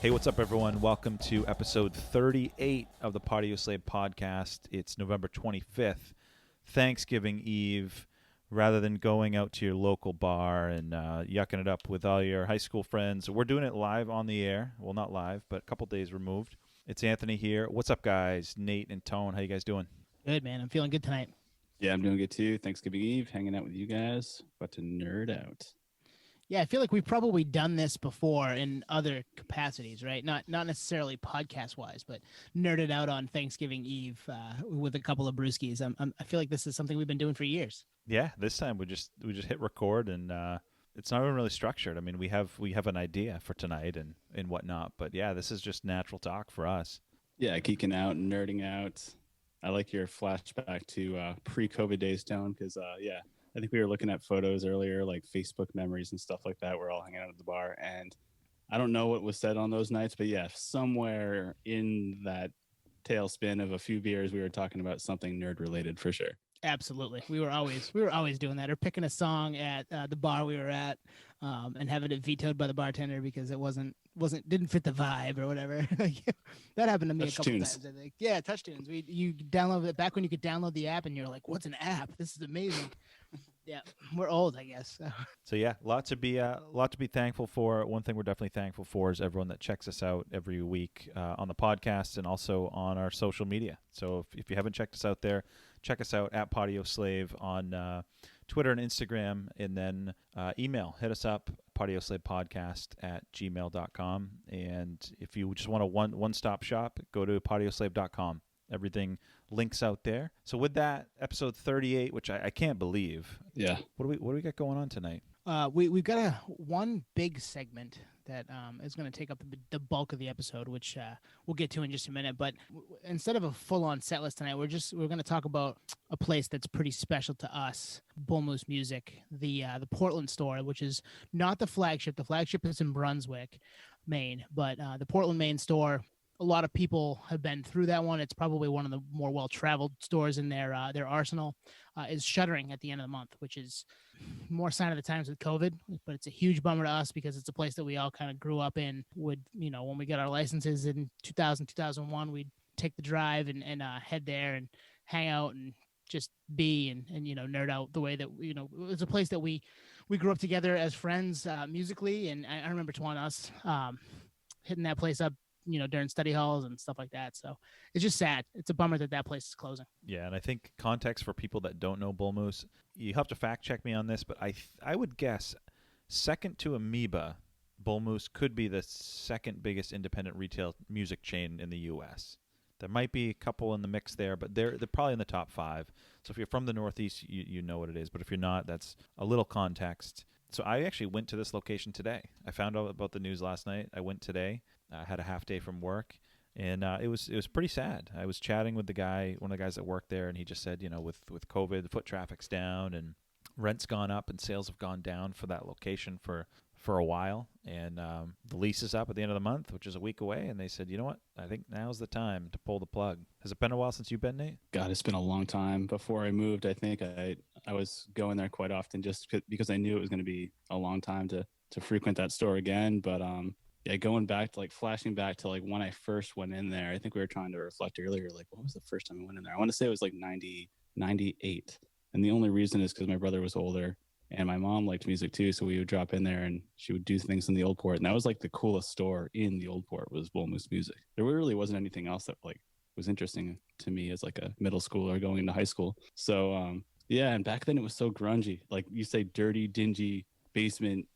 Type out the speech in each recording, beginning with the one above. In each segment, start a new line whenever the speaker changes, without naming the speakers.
Hey, what's up, everyone? Welcome to episode 38 of the Podioslave Podcast. It's November 25th, Thanksgiving Eve. Rather than going out to your local bar and yucking it up with all your high school friends, we're doing it live on the air. Well, not live, but a couple days removed. It's Anthony here. What's up, guys? Nate and Tone, how you guys doing?
Good, man. I'm feeling good tonight.
Yeah, I'm doing good too. Thanksgiving Eve, hanging out with you guys. About to nerd out.
Yeah, I feel like we've probably done this before in other capacities, right? Not necessarily podcast-wise, but nerded out on Thanksgiving Eve with a couple of brewskis. I feel like this is something we've been doing for years.
Yeah, this time we just hit record and it's not even really structured. I mean, we have an idea for tonight and whatnot, but yeah, this is just natural talk for us.
Yeah, geeking out and nerding out. I like your flashback to pre-COVID days, Tone, because I think we were looking at photos earlier, like Facebook memories and stuff like that. We're all hanging out at the bar, and I don't know what was said on those nights, but yeah, somewhere in that tailspin of a few beers, we were talking about something nerd related for sure.
Absolutely. We were always doing that, or picking a song at the bar we were at and having it vetoed by the bartender because it didn't fit the vibe or whatever. That happened to me a couple times, I think. Yeah, Touch Tunes. You download it back when you could download the app and you're like, what's an app? This is amazing. Yeah, we're old, I guess.
So yeah, lot to be thankful for. One thing we're definitely thankful for is everyone that checks us out every week on the podcast and also on our social media. So if you haven't checked us out there, check us out at Podioslave on Twitter and Instagram, and then email. Hit us up, podioslavepodcast@gmail.com. And if you just want a one-stop shop, go to podioslave.com. Everything links out there. So with that, episode 38, which I can't believe.
Yeah.
What do we got going on tonight?
We've got one big segment that is going to take up the bulk of the episode, which we'll get to in just a minute. But instead of a full-on set list tonight, we're going to talk about a place that's pretty special to us, Bull Moose Music, the Portland store, which is not the flagship. The flagship is in Brunswick, Maine, but the Portland, Maine store. A lot of people have been through that one. It's probably one of the more well-traveled stores in their arsenal. Is shuttering at the end of the month, which is more sign of the times with COVID. But it's a huge bummer to us because it's a place that we all kind of grew up in. When we got our licenses in 2000, 2001, we'd take the drive and head there and hang out and just be and nerd out the way that it was a place that we grew up together as friends musically. And I remember us hitting that place up during study halls and stuff like that. So it's just sad. It's a bummer that place is closing.
Yeah, and I think context for people that don't know Bull Moose, you have to fact check me on this, but I would guess second to Amoeba, Bull Moose could be the second biggest independent retail music chain in the U.S. There might be a couple in the mix there, but they're probably in the top 5. So if you're from the Northeast, you know what it is. But if you're not, that's a little context. So I actually went to this location today. I found out about the news last night. I went today. I had a half day from work, and it was pretty sad. I was chatting with one of the guys that worked there, and he just said, with COVID, the foot traffic's down, and rent's gone up, and sales have gone down for that location for a while. And the lease is up at the end of the month, which is a week away. And they said, you know what? I think now's the time to pull the plug. Has it been a while since you've been, Nate?
God, it's been a long time. Before I moved, I think I was going there quite often just because I knew it was going to be a long time to frequent that store again. But going back to flashing back to when I first went in there, I think we were trying to reflect earlier, what was the first time I went in there? I want to say it was 98. And the only reason is because my brother was older and my mom liked music too. So we would drop in there and she would do things in the Old Port. And that was the coolest store in the Old Port was Bull Moose Music. There really wasn't anything else that was interesting to me as a middle schooler going into high school. So and back then it was so grungy. Like you say, dirty, dingy basement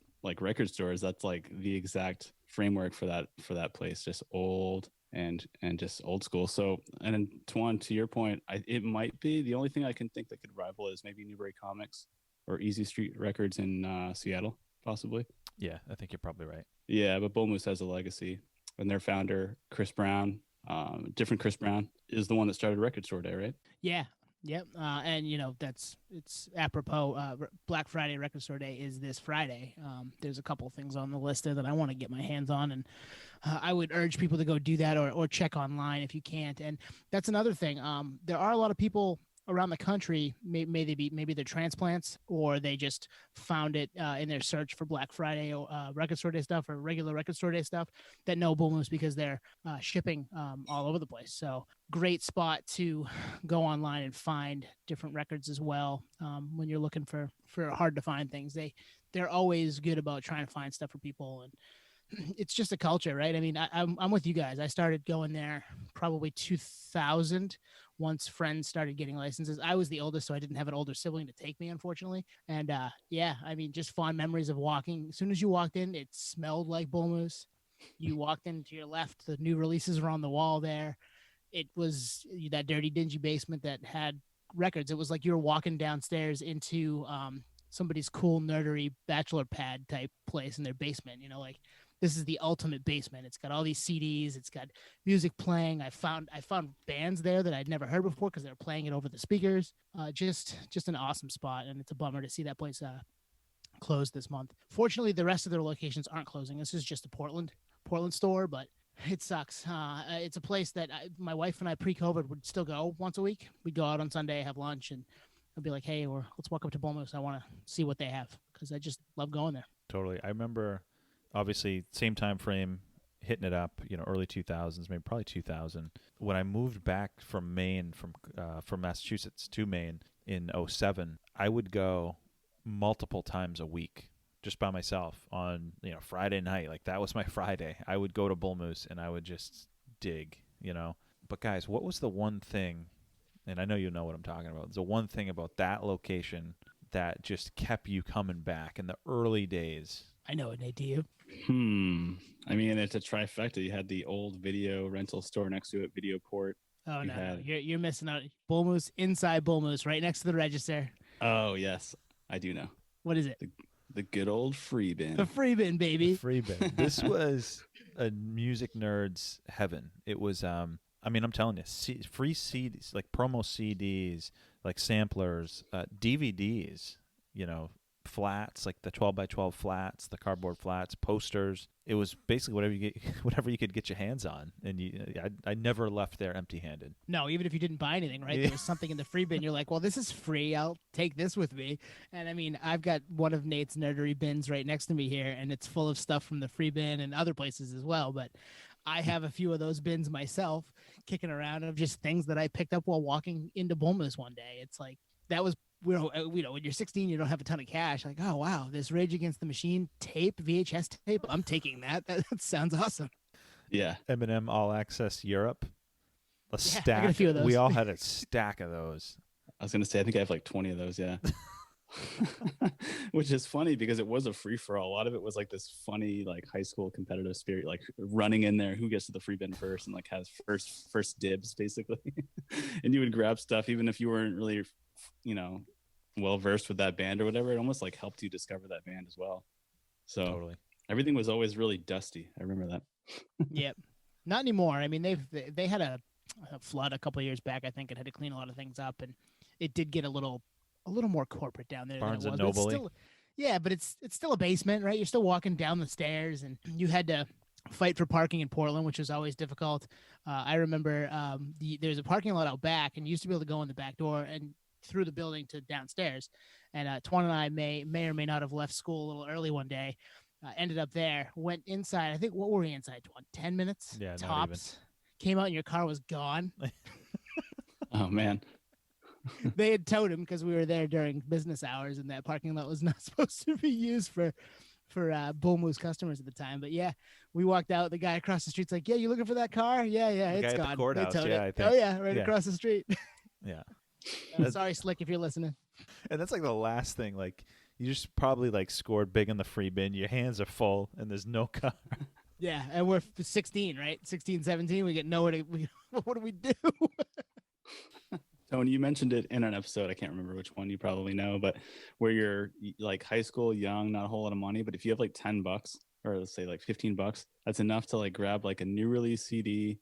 record stores. That's the exact framework for that place. Just old and just old school. So, and then Tuan, to your point, it might be the only thing I can think that could rival is maybe Newbury Comics or Easy Street Records in Seattle, possibly.
Yeah, I think you're probably right.
Yeah, but Bull Moose has a legacy, and their founder, Chris Brown, different Chris Brown, is the one that started Record Store Day, right?
Yeah. Yep. And it's apropos. Black Friday Record Store Day is this Friday. There's a couple things on the list there that I want to get my hands on, and I would urge people to go do that or check online if you can't. And that's another thing. There are a lot of people around the country, maybe they're transplants or they just found it in their search for Black Friday or record store day stuff or regular record store day stuff that know Bull Moose because they're shipping all over the place. So great spot to go online and find different records as well. When you're looking for hard to find things, they're always good about trying to find stuff for people, and it's just a culture, right? I mean, I'm with you guys. I started going there probably 2000 once friends started getting licenses. I was the oldest, so I didn't have an older sibling to take me, unfortunately. And yeah, I mean, just fond memories of walking. As soon as you walked in, it smelled like Bull Moose. You walked in to your left, the new releases were on the wall there. It was that dirty, dingy basement that had records. It was like you were walking downstairs into somebody's cool, nerdery bachelor pad type place in their basement, like this is the ultimate basement. It's got all these CDs. It's got music playing. I found bands there that I'd never heard before because they were playing it over the speakers. Just an awesome spot, and it's a bummer to see that place closed this month. Fortunately, the rest of their locations aren't closing. This is just a Portland store, but it sucks. It's a place that my wife and I pre-COVID would still go once a week. We'd go out on Sunday, have lunch, and I'd be like, hey, let's walk up to Bull Moose. I want to see what they have because I just love going there.
Totally. I remember, obviously, same time frame, hitting it up, early 2000s, maybe probably 2000. When I moved back from Maine, from Massachusetts to Maine in 2007, I would go multiple times a week just by myself on, Friday night. Like, that was my Friday. I would go to Bull Moose and I would just dig, But guys, what was the one thing, and I know you know what I'm talking about, the one thing about that location that just kept you coming back in the early days?
I know it, Nate. Do you?
I mean, it's a trifecta. You had the old video rental store next to it, Video Port.
Oh, no. You're missing out. Bull Moose, inside Bull Moose, right next to the register.
Oh, yes. I do know.
What is it?
The good old free bin.
The free bin, baby.
The free bin. This was a music nerd's heaven. It was, I'm telling you, free CDs, like promo CDs, like samplers, DVDs, flats, like the 12x12 flats, the cardboard flats, posters. It was basically whatever you could get your hands on, and I never left there empty-handed.
No, even if you didn't buy anything, right? Yeah. There was something in the free bin. You're like, well, this is free. I'll take this with me. And I mean, I've got one of Nate's nerdery bins right next to me here, and it's full of stuff from the free bin and other places as well. But I have a few of those bins myself, kicking around of just things that I picked up while walking into Bull Moose one day. It's like that was. When you're 16, you don't have a ton of cash. Like, oh, wow, this Rage Against the Machine tape, VHS tape, I'm taking that. That sounds awesome.
Yeah.
Eminem All Access Europe.
I got a few of those.
We all had a stack of those.
I was going to say, I think I have like 20 of those, yeah. Which is funny because it was a free-for-all. A lot of it was like this funny, like high school competitive spirit, like running in there, who gets to the free bin first and like has first dibs, basically. And you would grab stuff, even if you weren't really, well versed with that band or whatever. It almost like helped you discover that band as well. So
totally.
Everything was always really dusty. I remember that.
Yep. Not anymore. I mean, they had a flood a couple of years back, I think, and had to clean a lot of things up, and it did get a little more corporate down there.
Barnes
than it
and
was.
Noble.
Yeah, but it's still a basement, right? You're still walking down the stairs, and you had to fight for parking in Portland, which was always difficult. I remember there's a parking lot out back, and you used to be able to go in the back door and through the building to downstairs. And Twan and I may or may not have left school a little early one day. Ended up there, went inside. I think, what were we inside, Twan? 10 minutes?
Yeah,
tops. Came out and your car was gone.
Oh, man.
They had towed him because we were there during business hours, and that parking lot was not supposed to be used for Bull Moose customers at the time. But yeah, we walked out. The guy across the street's like, "Yeah, you looking for that car? Yeah, it's gone."
The courthouse,
they towed
yeah,
it.
I think.
Oh yeah, right across the street.
Yeah.
Sorry, Slick, if you're listening.
And that's like the last thing. Like, you just probably like scored big in the free bin. Your hands are full, and there's no car.
Yeah, and we're 16, right? 16, 17. We get nowhere to. What do we do?
Tony, you mentioned it in an episode. I can't remember which one. You probably know, but where you're like high school, young, not a whole lot of money, but if you have like $10 or let's say like $15, that's enough to like grab like a new release CD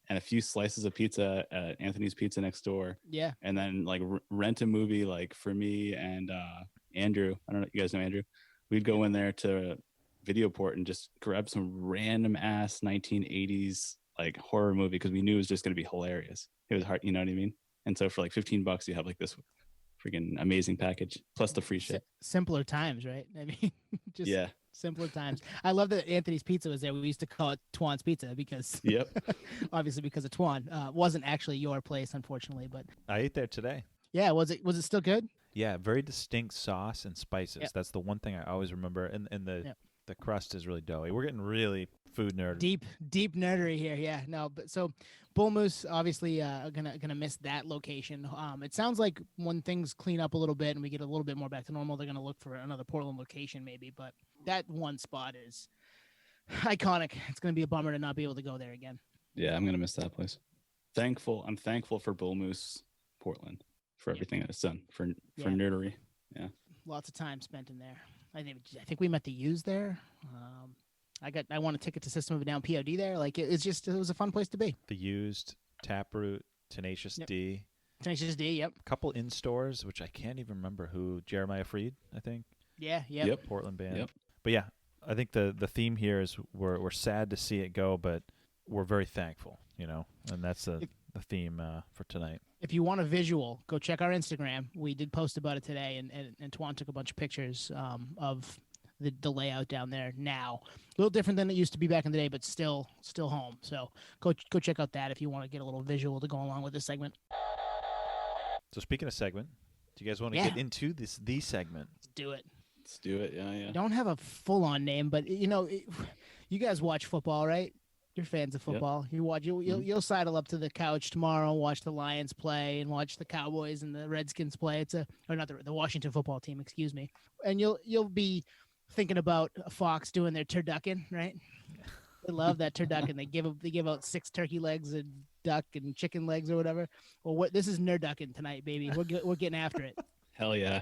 and a few slices of pizza at Anthony's Pizza next door.
Yeah.
And then like rent a movie. Like for me and Andrew, I don't know if you guys know Andrew, we'd go in there to Videoport and just grab some random ass 1980s like horror movie because we knew it was just going to be hilarious. It was hard, you know what I mean? And so for like $15, you have like this freaking amazing package plus the free ship.
Simpler times, right? I mean, just
Yeah.
simpler times. I love that Anthony's Pizza was there. We used to call it Twan's Pizza because,
Yep.
obviously because of Twan. Wasn't actually your place, unfortunately, but
I ate there today.
yeah, was it still good?
Yeah, very distinct sauce and spices.
Yep.
That's the one thing I always remember. And the
Yep.
the crust is really doughy. We're getting really food nerd.
Deep nerdery here. Yeah, no, but so Bull Moose obviously gonna miss that location. It sounds like when things clean up a little bit and we get a little bit more back to normal, they're gonna look for another Portland location maybe. But that one spot is iconic. It's gonna be a bummer to not be able to go there again.
Yeah, I'm gonna miss that place. I'm thankful for Bull Moose Portland for everything that it's done for nerdery. Yeah,
lots of time spent in there. I think we met the U's there. I won a ticket to System of a Down POD there. Like it was a fun place to be.
The Used, Taproot, Tenacious D.
Tenacious D, yep.
A couple in stores, which I can't even remember who. Jeremiah Freed, I think.
Yeah, yep.
Portland band.
Yep.
But yeah, I think the theme here is we're sad to see it go, but we're very thankful, and that's the theme for tonight.
If you want a visual, go check our Instagram. We did post about it today, and Twan took a bunch of pictures of the layout down there now. A little different than it used to be back in the day, but still home. So go check out that if you want to get a little visual to go along with this segment.
So speaking of segment, do you guys want to get into the segment?
Let's do it.
Let's do it. Yeah.
Don't have a full-on name, but you guys watch football, right? You're fans of football. Yep. You'll sidle up to the couch tomorrow and watch the Lions play and watch the Cowboys and the Redskins play. Or not the Washington football team, excuse me. And you'll be thinking about Fox doing their turducken, right? They love that turducken. They give out 6 turkey legs and duck and chicken legs or whatever. Well, this is Nerducken tonight, baby. We're getting after it.
Hell yeah.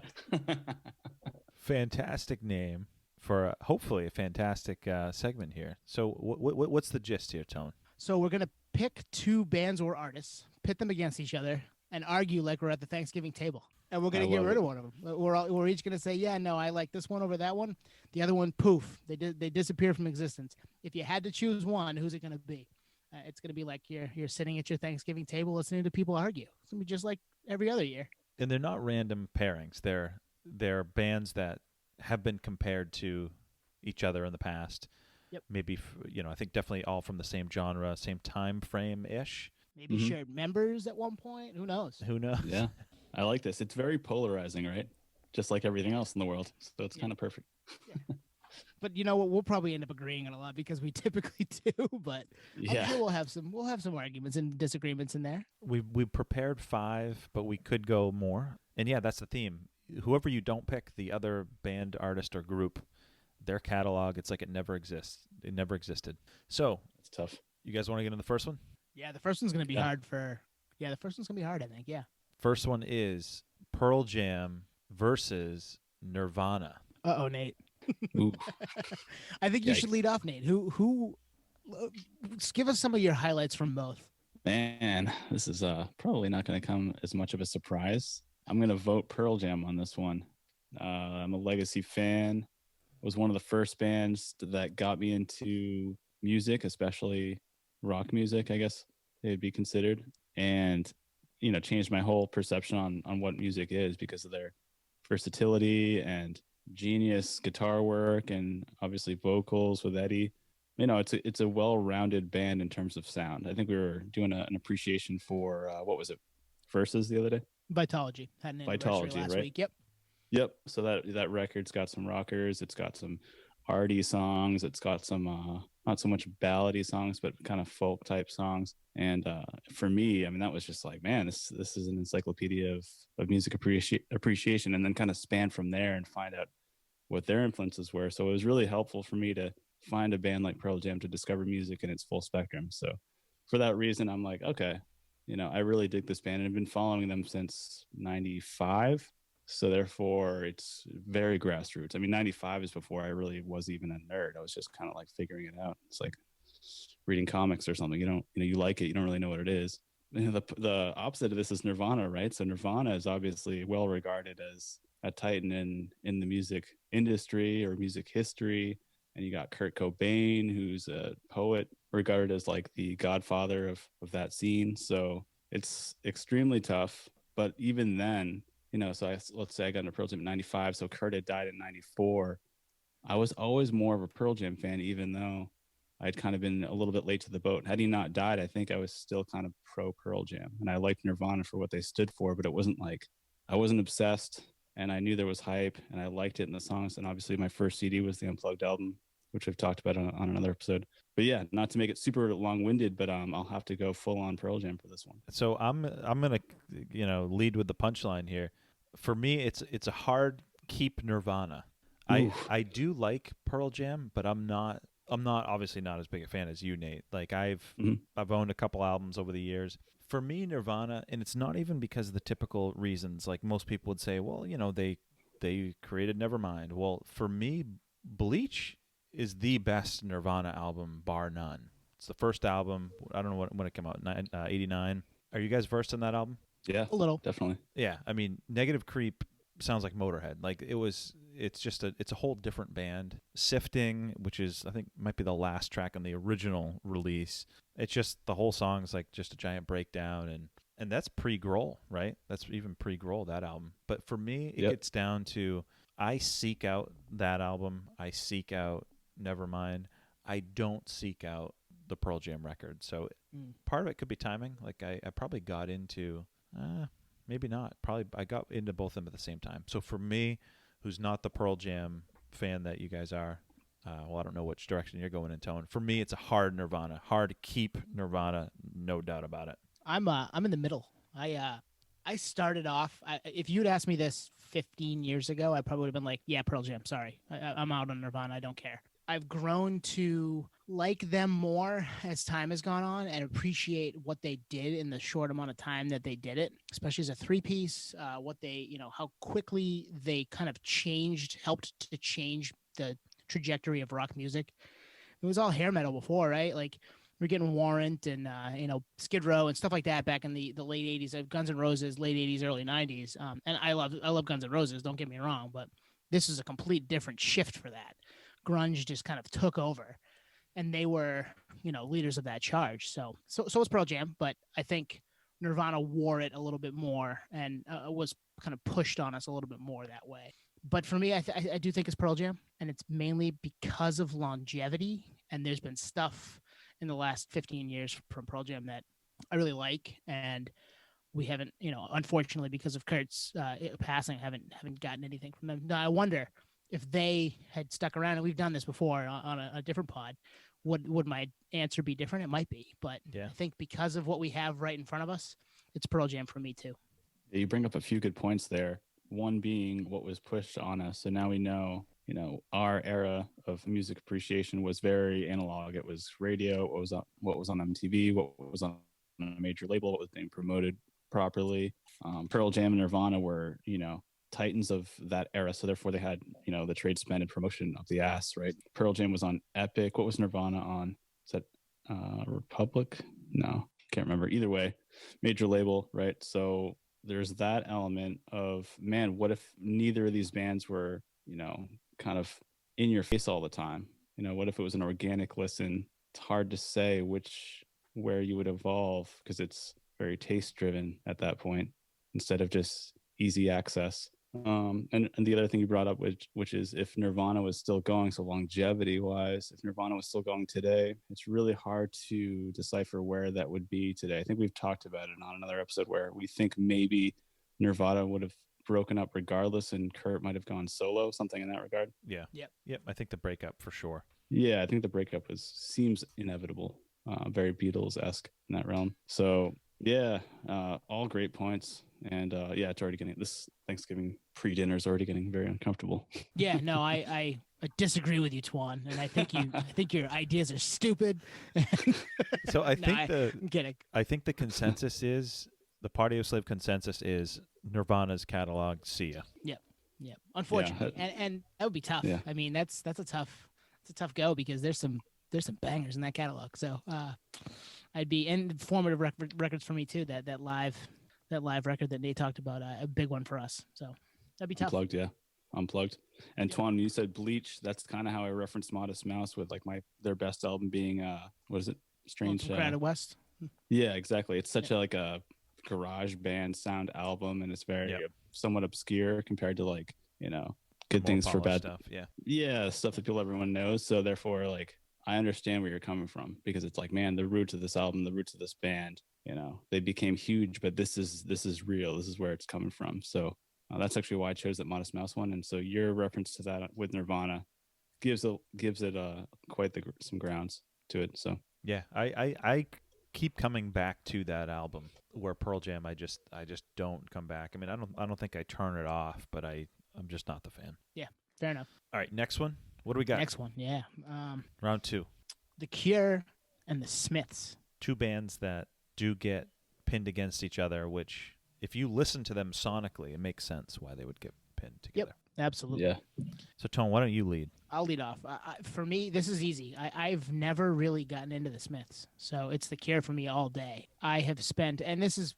Fantastic name for hopefully a fantastic segment here. So what's the gist here, Tone?
So we're going to pick 2 bands or artists, pit them against each other, and argue like we're at the Thanksgiving table. And we're going to get rid of one of them. We're each going to say, yeah, no, I like this one over that one. The other one, poof, they disappear from existence. If you had to choose one, who's it going to be? It's going to be like you're sitting at your Thanksgiving table listening to people argue. It's going to be just like every other year.
And they're not random pairings. They're bands that have been compared to each other in the past.
Yep.
Maybe, I think definitely all from the same genre, same time frame-ish.
Maybe shared members at one point. Who knows?
Yeah. I like this. It's very polarizing, right? Just like everything else in the world. So it's kind of perfect.
Yeah. But you know what? We'll probably end up agreeing on a lot because we typically do. But I'm sure we'll have some arguments and disagreements in there.
We prepared 5, but we could go more. And yeah, that's the theme. Whoever you don't pick, the other band, artist, or group, their catalog, it's like it never exists. It never existed. So
it's tough.
You guys want to get into the first one?
Yeah, the first one's going to be hard the first one's going to be hard, I think. Yeah.
First one is Pearl Jam versus Nirvana.
Uh-oh, Nate.
Ooh.
I think you should lead off, Nate. Who give us some of your highlights from both.
Man, this is probably not going to come as much of a surprise. I'm going to vote Pearl Jam on this one. I'm a legacy fan. It was one of the first bands that got me into music, especially rock music, I guess it'd be considered. And, changed my whole perception on what music is because of their versatility and genius guitar work and obviously vocals with Eddie. It's a well-rounded band in terms of sound. I think we were doing an appreciation for, what was it, Versus the other day?
Vitology. Had an anniversary last week.
Yep. So that record's got some rockers. It's got some arty songs. It's got some not so much ballady songs, but kind of folk type songs. And for me, that was just like, man, this is an encyclopedia of music appreciation, and then kind of span from there and find out what their influences were. So it was really helpful for me to find a band like Pearl Jam to discover music in its full spectrum. So for that reason, I'm like, okay, I really dig this band, and I've been following them since 95. So therefore it's very grassroots. 95 is before I really was even a nerd. I was just kind of like figuring it out. It's like reading comics or something. You like it. You don't really know what it is. The opposite of this is Nirvana, right? So Nirvana is obviously well regarded as a titan in the music industry or music history. And you got Kurt Cobain, who's a poet regarded as like the godfather of that scene. So It's extremely tough. But even then, so let's say I got into Pearl Jam in 95. So Kurt had died in 94. I was always more of a Pearl Jam fan, even though I'd kind of been a little bit late to the boat. Had he not died, I think I was still kind of pro Pearl Jam. And I liked Nirvana for what they stood for, but it wasn't like I wasn't obsessed, and I knew there was hype and I liked it in the songs. And obviously my first CD was the Unplugged album, which I've talked about on another episode. But yeah, not to make it super long-winded, but I'll have to go full on Pearl Jam for this one.
So I'm gonna lead with the punchline here. For me, it's a hard keep Nirvana. I do like Pearl Jam, but I'm not obviously not as big a fan as you, Nate. Like I've owned a couple albums over the years. For me, Nirvana, and it's not even because of the typical reasons. Like most people would say, well, they created Nevermind. Well, for me, Bleach is the best Nirvana album, bar none. It's the first album. I don't know when it came out, 89. Are you guys versed in that album?
Yeah,
a little,
definitely.
Yeah, I mean, Negative Creep sounds like Motorhead. Like it's a whole different band. Sifting, which is I think might be the last track on the original release. It's just the whole song's like just a giant breakdown, and that's pre-Grohl, right? That's even pre-Grohl, that album. But for me, it gets down to I seek out that album. I seek out Nevermind. I don't seek out the Pearl Jam record. So part of it could be timing. Like I probably got into maybe not. Probably I got into both of them at the same time. So for me, who's not the Pearl Jam fan that you guys are, well, I don't know which direction you're going in tone. For me, it's a hard Nirvana. Hard to keep Nirvana, no doubt about it.
I'm in the middle. I started off. If you'd asked me this 15 years ago, I probably would have been like, "Yeah, Pearl Jam. Sorry, I'm out on Nirvana. I don't care." I've grown to like them more as time has gone on and appreciate what they did in the short amount of time that they did it, especially as a three-piece. What they, how quickly they kind of helped to change the trajectory of rock music. It was all hair metal before, right? Like we're getting Warrant and Skid Row and stuff like that back in the late 80s. Guns N' Roses, late 80s, early 90s. And I love Guns N' Roses, don't get me wrong, but this is a complete different shift for that. Grunge just kind of took over, and they were, leaders of that charge. So was Pearl Jam, but I think Nirvana wore it a little bit more and was kind of pushed on us a little bit more that way. But for me, I do think it's Pearl Jam, and it's mainly because of longevity. And there's been stuff in the last 15 years from Pearl Jam that I really like, and we haven't, unfortunately, because of Kurt's passing, haven't gotten anything from them. Now I wonder if they had stuck around, and we've done this before on a different pod, would my answer be different? It might be, but yeah. I think because of what we have right in front of us, it's Pearl Jam for me too.
You bring up a few good points there. One being what was pushed on us. So now we know, our era of music appreciation was very analog. It was radio, what was on MTV, what was on a major label, what was being promoted properly. Pearl Jam and Nirvana were, titans of that era, so therefore they had the trade spend and promotion of the ass, right? Pearl Jam was on Epic. What was Nirvana on? Is that Republic? No, can't remember. Either way, major label, right? So there's that element of, man, what if neither of these bands were kind of in your face all the time? What if it was an organic listen? It's hard to say where you would evolve, because it's very taste driven at that point instead of just easy access. And the other thing you brought up, which is if Nirvana was still going, so longevity wise, if Nirvana was still going today, it's really hard to decipher where that would be today. I think we've talked about it on another episode where we think maybe Nirvana would have broken up regardless and Kurt might have gone solo, something in that regard.
Yeah. Yep. I think the breakup for sure.
Yeah, I think the breakup seems inevitable, very Beatles-esque in that realm. So yeah, all great points. And it's already this Thanksgiving pre-dinner is already getting very uncomfortable.
Yeah, no, I disagree with you, Twan, and I think your ideas are stupid.
So I think the consensus is the Podioslave consensus is Nirvana's catalog. See ya.
Yep. Unfortunately, and that would be tough. Yeah. I mean, that's a tough go, because there's some bangers in that catalog. So I'd be, and formative records for me too. That live record that Nate talked about, a big one for us. So that'd be tough.
Unplugged. And yeah. Twan, you said Bleach. That's kind of how I referenced Modest Mouse with like their best album being what is it? Strange
Crowded West.
Yeah, exactly. It's such a garage band sound album, and it's very
Yep.
somewhat obscure compared to like, you know, good
More
things for
polished
bad
stuff. Yeah.
yeah, stuff that everyone knows. So therefore, like, I understand where you're coming from, because it's like, man, the roots of this album, the roots of this band, you know, they became huge, but this is real. This is where it's coming from. So that's actually why I chose that Modest Mouse one. And so your reference to that with Nirvana gives it quite some grounds to it. So
Yeah, I keep coming back to that album. Where Pearl Jam, I just don't come back. I mean, I don't think I turn it off, but I'm just not the fan.
Yeah, fair enough.
All right, next one. What do we got?
Next one, yeah.
Round 2.
The Cure and the Smiths.
2 bands that do get pinned against each other, which if you listen to them sonically, it makes sense why they would get pinned together.
Yep, absolutely.
yeah.
So Tone, why don't you lead?
I'll lead off. For me, this is easy. I've never really gotten into the Smiths, so it's the Cure for me all day. I have spent, and this is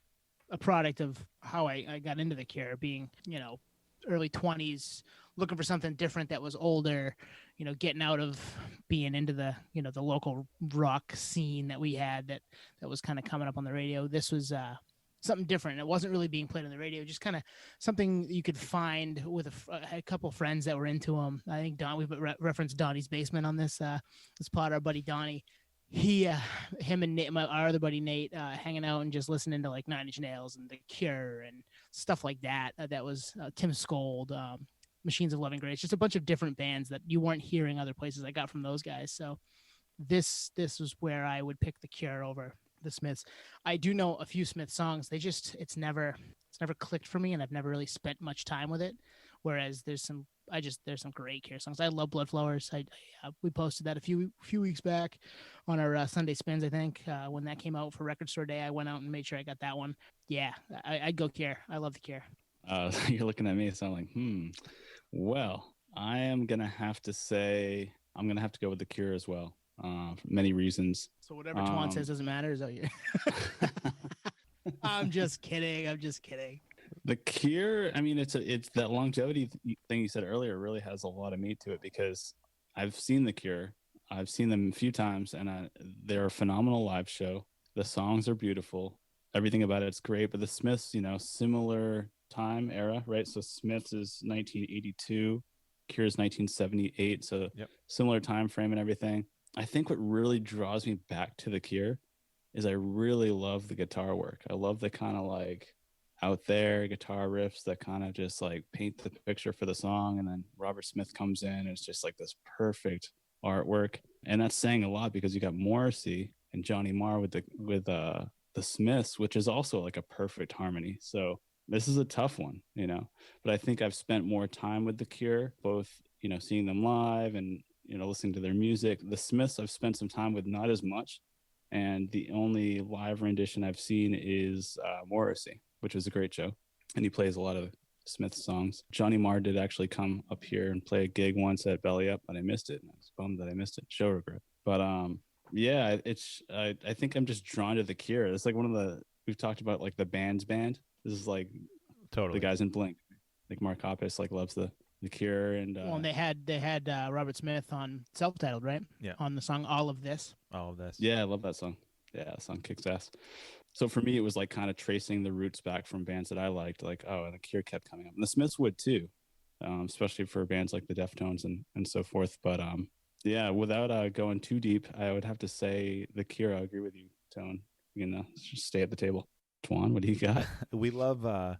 a product of how I got into the Cure, being, you know, early 20s, looking for something different that was older, you know, getting out of being into the, you know, the local rock scene that we had that was kind of coming up on the radio. This was something different. It wasn't really being played on the radio, just kind of something you could find with a couple friends that were into them. I think we've referenced Donnie's Basement on this pod. Our buddy Donnie, him and Nate, our other buddy Nate, hanging out and just listening to like Nine Inch Nails and The Cure and stuff like that. That was Tim Skold, Machines of Loving Grace, just a bunch of different bands that you weren't hearing other places. I got from those guys. So this was where I would pick The Cure over the Smiths. I do know a few Smith songs. It's never clicked for me, and I've never really spent much time with it. Whereas there's some great Cure songs. I love Blood Flowers. We posted that a few weeks back on our Sunday Spins. I think when that came out for Record Store Day, I went out and made sure I got that one. Yeah, I'd go Cure. I love the Cure.
You're looking at me, so I'm like, Well, I am gonna have to say I'm gonna have to go with the Cure as well. For many reasons.
So whatever Twan says doesn't matter. Is that you? I'm just kidding.
The Cure, I mean, it's that longevity thing you said earlier really has a lot of meat to it, because I've seen the Cure. I've seen them a few times, and they're a phenomenal live show. The songs are beautiful. Everything about it's great. But the Smiths, you know, similar time era, right? So Smiths is 1982, Cure is 1978. So similar time frame and everything. I think what really draws me back to the Cure is I really love the guitar work. I love the kind of like out there guitar riffs that kind of just like paint the picture for the song. And then Robert Smith comes in and it's just like this perfect artwork. And that's saying a lot, because you got Morrissey and Johnny Marr with the Smiths, which is also like a perfect harmony. So this is a tough one, you know, but I think I've spent more time with the Cure, both, you know, seeing them live and, you know, listening to their music. The Smiths I've spent some time with, not as much. And the only live rendition I've seen is Morrissey, which is a great show. And he plays a lot of Smith songs. Johnny Marr did actually come up here and play a gig once at Belly Up, but I missed it. And I was bummed that I missed it. Show regret. But yeah, I think I'm just drawn to the Cure. It's like we've talked about like the band's band. This is like
Totally.
the guys in Blink. Like Mark Hoppus like loves the Cure, and
well, and they had Robert Smith on self-titled, right?
Yeah.
On the song All of This.
All of this.
Yeah, I love that song. Yeah, that song kicks ass. So for me, it was like kind of tracing the roots back from bands that I liked, like, oh, and the Cure kept coming up. And the Smiths would too, especially for bands like the Deftones and so forth. But yeah, without going too deep, I would have to say the Cure. I agree with you, Tone. You can just stay at the table. Twan, what do you got?
We love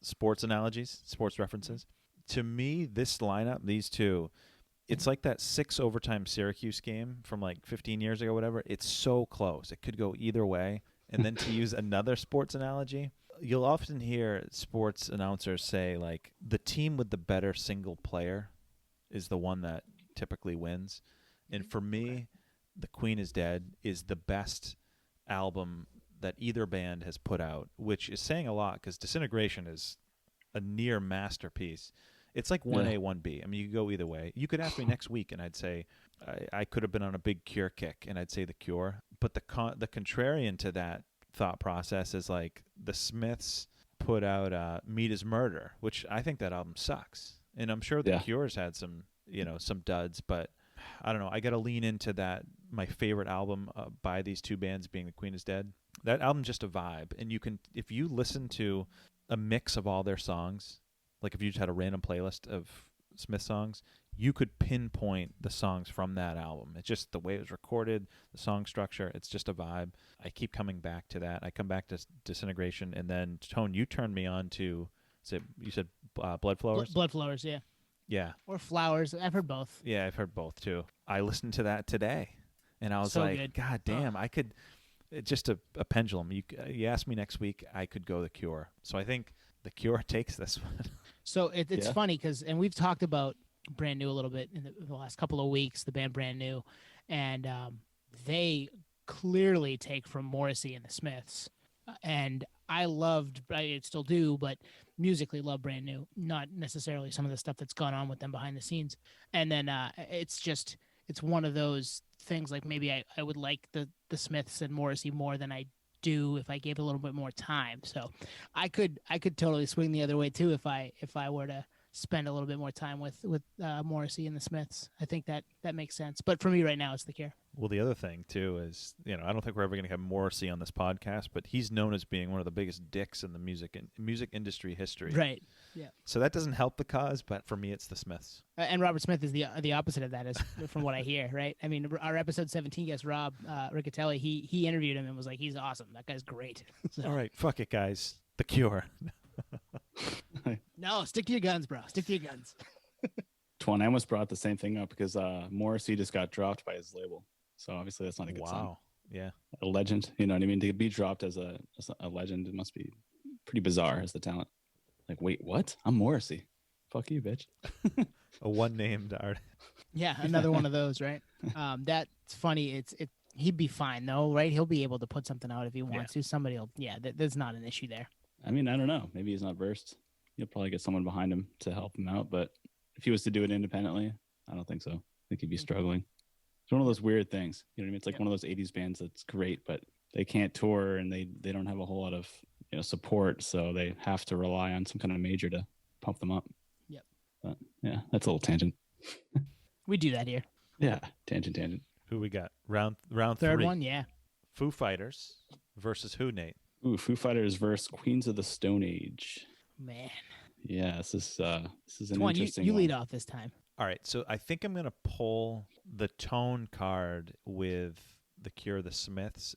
sports analogies, sports references. To me, this lineup, these two, it's like that 6 overtime Syracuse game from like 15 years ago, whatever. It's so close. It could go either way. And then to use another sports analogy, you'll often hear sports announcers say, like, the team with the better single player is the one that typically wins. And for me, The Queen is Dead is the best album that either band has put out, which is saying a lot because Disintegration is a near masterpiece. It's like 1A, 1B. I mean, you could go either way. You could ask me next week, and I'd say I could have been on a big Cure kick, and I'd say The Cure. But the contrarian to that thought process is like the Smiths put out Meat is Murder, which I think that album sucks. And I'm sure The Cure's had some duds, but I don't know. I got to lean into that my favorite album by these two bands, being The Queen is Dead. That album's just a vibe, and you can, if you listen to a mix of all their songs, like if you just had a random playlist of Smith songs, you could pinpoint the songs from that album. It's just the way it was recorded, the song structure. It's just a vibe. I keep coming back to that. I come back to Disintegration, and then Tone, you turned me on to. You said Blood Flowers.
Blood Flowers, yeah.
Yeah.
Or Flowers. I've heard both.
Yeah, I've heard both too. I listened to that today, and I was
So
like,
good.
God damn, I could. It's just a pendulum. You ask me next week, I could go The Cure. So I think The Cure takes this one.
So it's funny because, and we've talked about Brand New a little bit in the last couple of weeks, the band Brand New, and they clearly take from Morrissey and the Smiths. And I still do, but musically love Brand New, not necessarily some of the stuff that's gone on with them behind the scenes. And then it's one of those things, like maybe I would like the Smiths and Morrissey more than I do if I gave it a little bit more time. So I could totally swing the other way too if I were to spend a little bit more time with Morrissey and the Smiths. I think that makes sense. But for me right now, it's The Cure. Well,
the other thing too is, I don't think we're ever going to have Morrissey on this podcast, but he's known as being one of the biggest dicks in the music industry history.
Right. Yeah.
So that doesn't help the cause, but for me, it's the Smiths.
And Robert Smith is the opposite of that, is from what I hear. Right. I mean, our episode 17 guest Rob Riccatelli, he interviewed him and was like, he's awesome. That guy's great. So.
All right, fuck it, guys. The Cure.
No, stick to your guns, bro. Stick to your guns.
Twan, I almost brought the same thing up because Morrissey just got dropped by his label. So obviously that's not a good sign.
Wow. Yeah.
A legend, you know what I mean? To be dropped as a legend, it must be pretty bizarre as the talent. Like, wait, what? I'm Morrissey. Fuck you, bitch.
A one-named artist.
Yeah, another one of those, right? That's funny. He'd be fine though, right? He'll be able to put something out if he wants to. Somebody will. Yeah, there's not an issue there.
I mean, I don't know. Maybe he's not versed. He'll probably get someone behind him to help him out. But if he was to do it independently, I don't think so. I think he'd be struggling. It's one of those weird things. You know what I mean? It's like one of those 80s bands that's great, but they can't tour and they don't have a whole lot of support. So they have to rely on some kind of major to pump them up.
Yep.
But yeah, that's a little tangent.
We do that here.
Yeah. Tangent.
Who we got? Round
Third
3.
one, yeah.
Foo Fighters versus who, Nate?
Ooh, Foo Fighters versus Queens of the Stone Age.
Man.
Yeah, this is an interesting
you
one.
lead off this time.
All right, so I think I'm going to pull the Tone card with The Cure, the Smiths.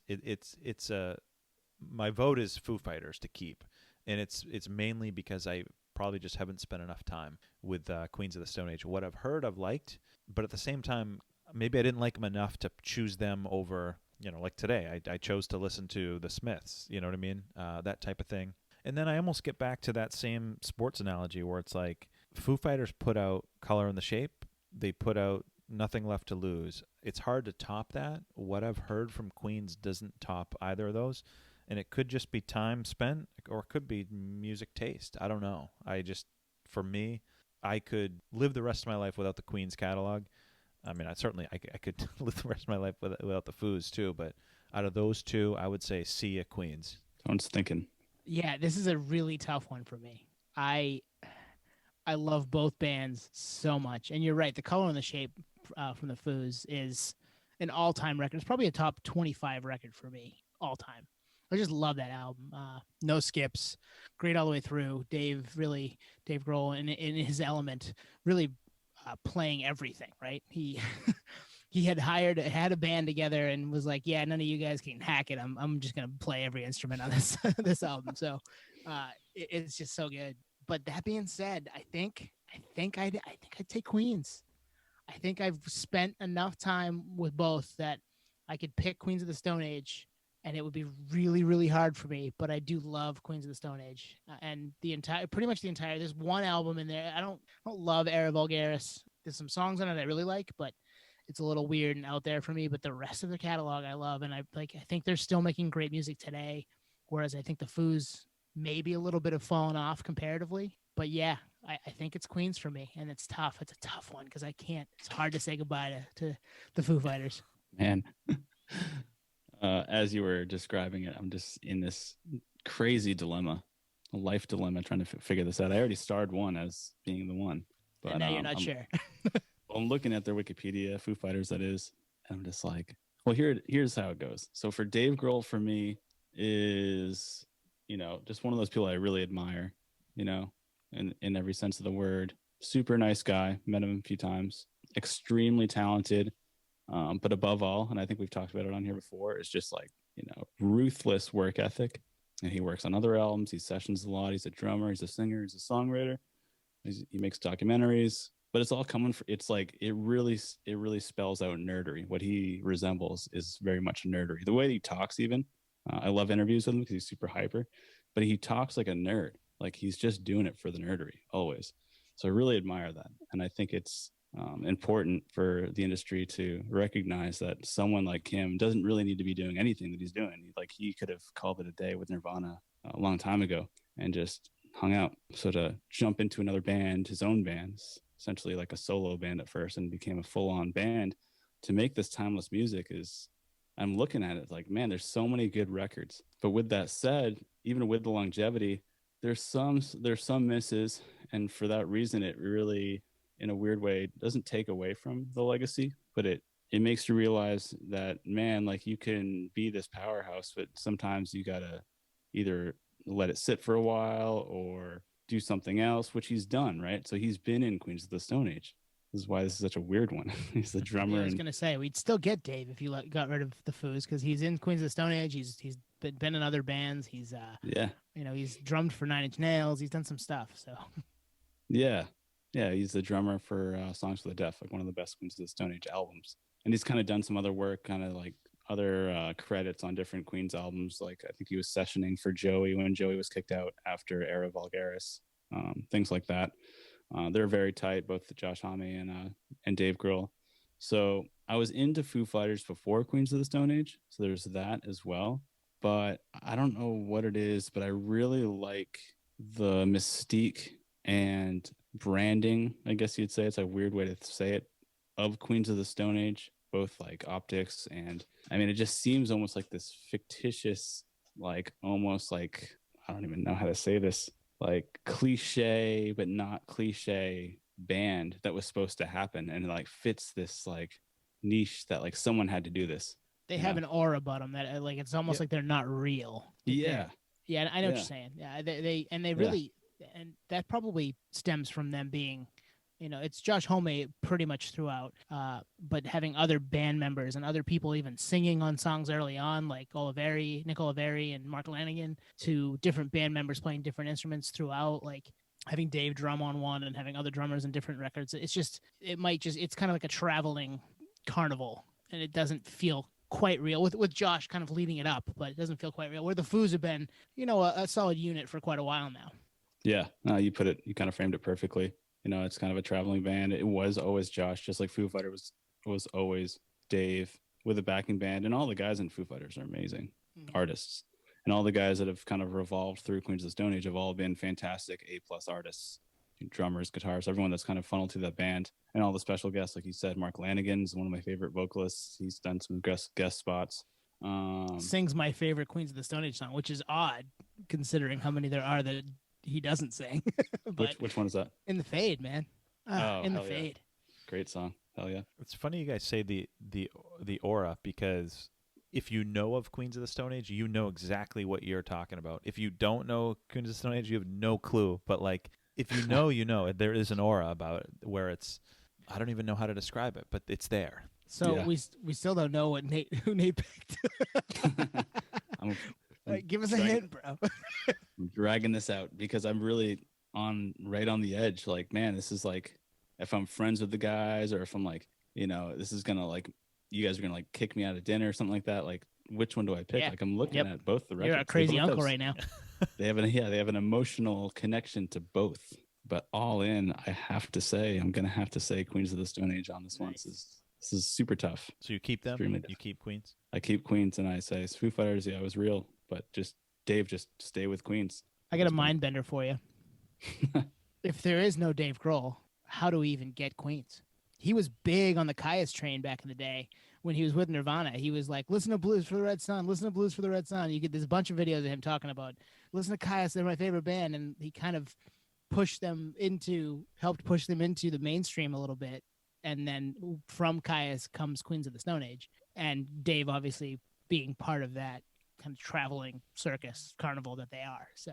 My vote is Foo Fighters to keep, and it's mainly because I probably just haven't spent enough time with Queens of the Stone Age. What I've heard, I've liked, but at the same time, maybe I didn't like them enough to choose them over, like today. I chose to listen to the Smiths, you know what I mean? That type of thing. And then I almost get back to that same sports analogy where it's like Foo Fighters put out Color and the Shape. They put out Nothing Left to Lose. It's hard to top that. What I've heard from Queens doesn't top either of those. And it could just be time spent or it could be music taste. I don't know. For me, I could live the rest of my life without the Queens catalog. I mean, I could live the rest of my life without the Foos too. But out of those two, I would say see ya Queens.
Tone's thinking.
Yeah, this is a really tough one for me. I love both bands so much. And you're right, the Color and the Shape from the Foos is an all-time record. It's probably a top 25 record for me, all time. I just love that album. No skips, great all the way through. Dave Grohl in his element, really playing everything, right? He he had a band together and was like, yeah, none of you guys can hack it. I'm just going to play every instrument on this album. So it's just so good. But that being said, I think I'd take Queens. I think I've spent enough time with both that I could pick Queens of the Stone Age, and it would be really, really hard for me. But I do love Queens of the Stone Age, and pretty much the entire. There's one album in there. I don't love Era Vulgaris. There's some songs on it I really like, but it's a little weird and out there for me. But the rest of the catalog I love, and I think they're still making great music today. Whereas I think the Foos maybe a little bit have fallen off comparatively. But yeah, I think it's Queens for me, and it's tough. It's a tough one because I can't. It's hard to say goodbye to the Foo Fighters.
Man, as you were describing it, I'm just in this crazy dilemma, a life dilemma, trying to figure this out. I already starred one as being the one, but
and now you're not sure.
I'm looking at their Wikipedia, Foo Fighters, that is, And I'm just like, well, here's how it goes. So for Dave Grohl, for me, is, just one of those people I really admire, in every sense of the word. Super nice guy. Met him a few times. Extremely talented. But above all, and I think we've talked about it on here before, is just like, ruthless work ethic. And he works on other albums. He sessions a lot. He's a drummer. He's a singer. He's a songwriter. He makes documentaries. But it's all coming for, it's like, it really spells out nerdery. What he resembles is very much nerdery. The way he talks, even, I love interviews with him because he's super hyper, but he talks like a nerd. Like he's just doing it for the nerdery always. So I really admire that. And I think it's important for the industry to recognize that someone like him doesn't really need to be doing anything that he's doing. Like he could have called it a day with Nirvana a long time ago and just hung out. So to jump into another band, his own bands, essentially like a solo band at first, and became a full-on band to make this timeless music is, I'm looking at it like, man, there's so many good records. But with that said, even with the longevity, there's some misses. And for that reason, it really, in a weird way, doesn't take away from the legacy, but it makes you realize that, man, like you can be this powerhouse, but sometimes you gotta either let it sit for a while or do something else, which he's done, right? So he's been in Queens of the Stone Age. This is why this is such a weird one. He's the drummer.
Yeah, I was gonna say we'd still get Dave if you got rid of the Foos, because he's in Queens of the Stone Age. He's been in other bands. He's he's drummed for Nine Inch Nails. He's done some stuff. So
yeah, he's the drummer for Songs for the Deaf, like one of the best Queens of the Stone Age albums. And he's kind of done some other work, kind of like other credits on different Queens albums. Like I think he was sessioning for Joey when Joey was kicked out after Era Vulgaris, things like that. They're very tight, both Josh Homme and Dave Grohl. So I was into Foo Fighters before Queens of the Stone Age, so there's that as well. But I don't know what it is, but I really like the mystique and branding, I guess you'd say. It's a weird way to say it, of Queens of the Stone Age, both like optics and, I mean, it just seems almost like this fictitious, like almost like, I don't even know how to say this, like cliche but not cliche band that was supposed to happen, and it like fits this like niche that like someone had to do this.
They have an aura about them that like it's almost like they're not real.
Yeah,
I know what you're saying. Yeah, they really, and that probably stems from them being, it's Josh Homme pretty much throughout, but having other band members and other people even singing on songs early on, like Nick Oliveri and Mark Lanigan, to different band members playing different instruments throughout, like having Dave drum on one and having other drummers in different records. It's kind of like a traveling carnival, and it doesn't feel quite real with Josh kind of leading it up, but it doesn't feel quite real, where the Foos have been, a solid unit for quite a while now.
Yeah, you kind of framed it perfectly. It's kind of a traveling band. It was always Josh, just like Foo Fighters was always Dave with a backing band. And all the guys in Foo Fighters are amazing artists. And all the guys that have kind of revolved through Queens of the Stone Age have all been fantastic A+ artists, drummers, guitarists, everyone that's kind of funneled through that band. And all the special guests, like you said, Mark Lanigan is one of my favorite vocalists. He's done some guest spots.
Sings my favorite Queens of the Stone Age song, which is odd considering how many there are that he doesn't sing.
Which one is that?
In the Fade, man. In the Fade.
Yeah. Great song. Hell yeah.
It's funny you guys say the aura, because if you know of Queens of the Stone Age, you know exactly what you're talking about. If you don't know Queens of the Stone Age, you have no clue. But like, if you know, there is an aura about it where it's, I don't even know how to describe it, but it's there.
So we still don't know who Nate picked. Give us a hint, bro.
I'm dragging this out because I'm really right on the edge. Like, man, this is like, if I'm friends with the guys, or if I'm like, this is gonna like, you guys are gonna like kick me out of dinner or something like that. Like, which one do I pick? Like, I'm looking at both the records.
You're a crazy uncle right now.
They have an emotional connection to both. But all in, I'm gonna have to say Queens of the Stone Age on this one. This is super tough.
So you keep them?
Extremely
You keep Queens?
I keep Queens, and I say Foo Fighters, yeah, it was real. But just stay with Queens.
I got a mind bender for you. If there is no Dave Grohl, how do we even get Queens? He was big on the Caius train back in the day when he was with Nirvana. He was like, listen to Blues for the Red Sun, listen to Blues for the Red Sun. You get this bunch of videos of him talking about, listen to Caius, they're my favorite band. And he kind of helped push them into the mainstream a little bit. and then from Caius comes Queens of the Stone Age, and Dave obviously being part of that kind of traveling circus carnival that they are. So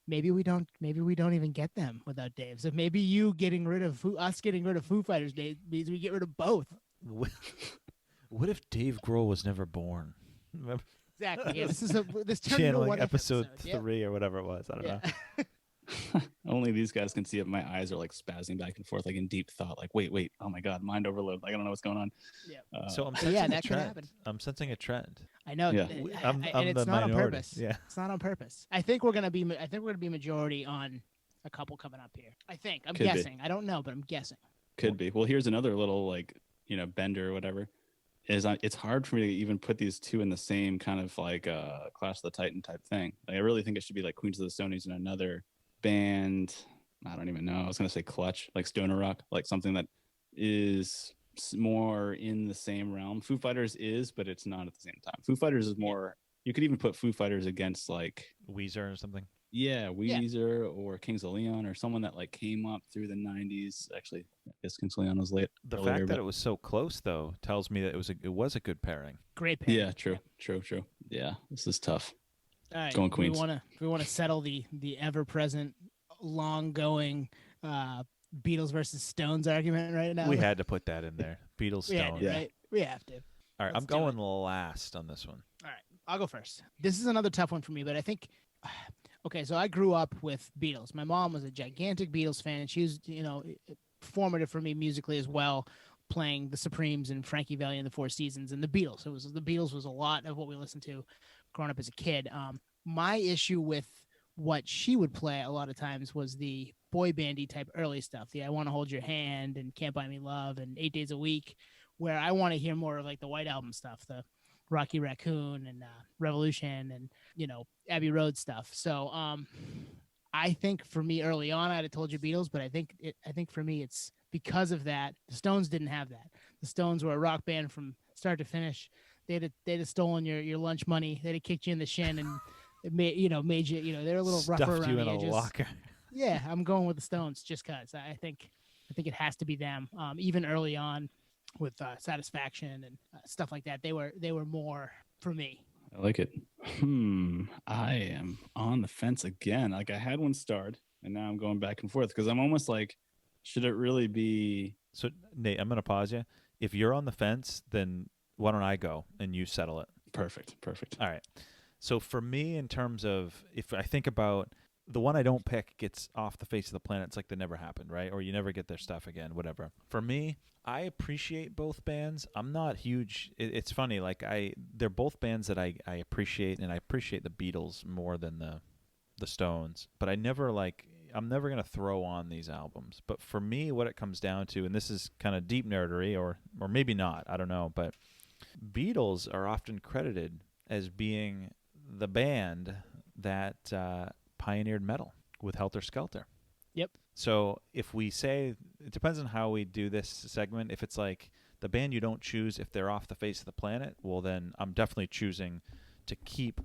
maybe we don't even get them without Dave. So maybe you getting rid of us getting rid of Foo Fighters, Dave, means we get rid of both.
What if Dave Grohl was never born? Remember?
Exactly. Yeah, this turned
Channeling
into one
episode
Yep.
3 or whatever it was. I don't know.
Only these guys can see it. My eyes are like spazzing back and forth, like in deep thought. Like, wait, oh my god, mind overload. Like I don't know what's going on.
Yeah.
So I'm
So
sensing
yeah,
a
that could
trend.
happen.
I'm sensing a trend.
I know.
Yeah.
I'm
and it's
the
not on
minority.
purpose.
Yeah.
It's not on purpose. I think we're gonna be majority on a couple coming up here. I think. I'm
Could be.
guessing. I don't know, but I'm guessing.
Could be. Well, here's another little like bender or whatever. It's hard for me to even put these two in the same kind of like Clash of the Titan type thing. Like, I really think it should be like Queens of the Stone Age and another band. I don't even know. I was gonna say Clutch, like Stoner Rock, like something that is more in the same realm. Foo Fighters is, but it's not at the same time. Foo Fighters is more. You could even put Foo Fighters against like
Weezer or something.
Yeah, Weezer or Kings of Leon or someone that like came up through the 90s. Actually, I guess Kings of Leon was late.
The
earlier,
fact that
but-
it was so close, though, tells me that it was a good pairing.
Great pick.
Yeah, true. Yeah, this is tough.
All right.
Going Queens.
We want to settle the ever present, long going Beatles versus Stones argument right now.
We had to put that in there. Beatles,
We had
Stones.
to,
Yeah.
right? We have to.
All right,
Let's
I'm
do
going last on this one.
All right, I'll go first. This is another tough one for me, but I think, okay, so I grew up with Beatles. My mom was a gigantic Beatles fan, and she was, formative for me musically as well, playing the Supremes and Frankie Valli and the Four Seasons and the Beatles. The Beatles was a lot of what we listened to growing up as a kid. My issue with what she would play a lot of times was the boy bandy type early stuff, the I Want to Hold Your Hand and Can't Buy Me Love and 8 Days a Week, where I want to hear more of like the White Album stuff, the Rocky Raccoon and Revolution and Abbey Road stuff. So I think for me early on I'd have told you Beatles, but I think for me it's because of that. The Stones didn't have that. The Stones were a rock band from start to finish. They'd have stolen your lunch money. They'd have kicked you in the shin and it made you they're a little rougher
Stuffed
around
you
the
in a
edges.
locker.
Yeah, I'm going with the Stones just because I think it has to be them. Even early on with Satisfaction and stuff like that, they were more for me.
I like it. I am on the fence again. Like I had one starred, and now I'm going back and forth because I'm almost like, should it really be?
So, Nate, I'm going to pause you. If you're on the fence, then why don't I go and you settle it?
Perfect.
All right. So for me, in terms of if I think about the one I don't pick gets off the face of the planet, it's like they never happened, right? Or you never get their stuff again, whatever. For me, I appreciate both bands. I'm not huge. It's funny. Like they're both bands that I appreciate, and I appreciate the Beatles more than the Stones. But I'm never going to throw on these albums. But for me, what it comes down to, and this is kind of deep nerdery, or maybe not, I don't know, but Beatles are often credited as being the band that pioneered metal with Helter Skelter.
Yep.
So if we say, it depends on how we do this segment. If it's like the band you don't choose if they're off the face of the planet, well then I'm definitely choosing to keep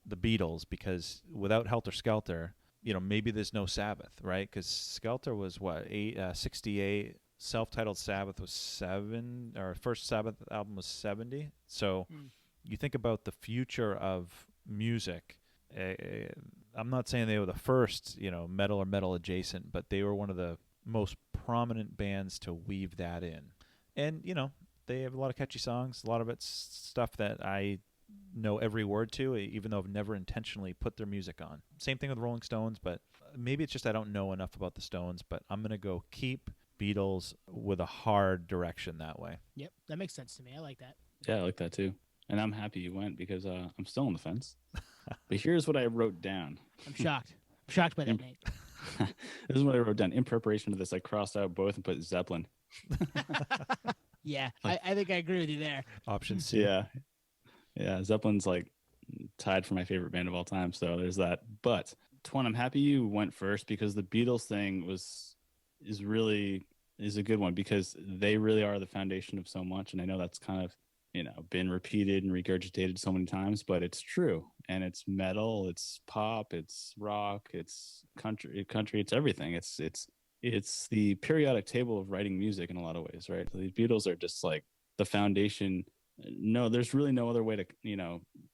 the Beatles, because without Helter Skelter, maybe there's no Sabbath, right? Because Skelter was 68. Self-titled Sabbath was 7, or first Sabbath album was 70. So you think about the future of music. I'm not saying they were the first, metal or metal adjacent, but they were one of the most prominent bands to weave that in. And, they have a lot of catchy songs. A lot of it's stuff that I know every word to, even though I've never intentionally put their music on. Same thing with Rolling Stones, but maybe it's just I don't know enough about the Stones, but I'm going to go keep Beatles with a hard direction that way.
Yep, that makes sense to me. I like that.
Yeah, I like that too. And I'm happy you went because I'm still on the fence. But here's what I wrote down.
I'm shocked. I'm shocked by that, Nate.
This is what I wrote down. In preparation to this, I crossed out both and put Zeppelin.
Yeah, I think I agree with you there.
Option C.
Yeah, Zeppelin's like tied for my favorite band of all time. So there's that. But Twan, I'm happy you went first because the Beatles thing is a good one because they really are the foundation of so much. And I know that's kind of, been repeated and regurgitated so many times, but it's true. And it's metal, it's pop, it's rock, it's country, it's everything. It's it's the periodic table of writing music in a lot of ways, right? The Beatles are just like the foundation. No, there's really no other way to,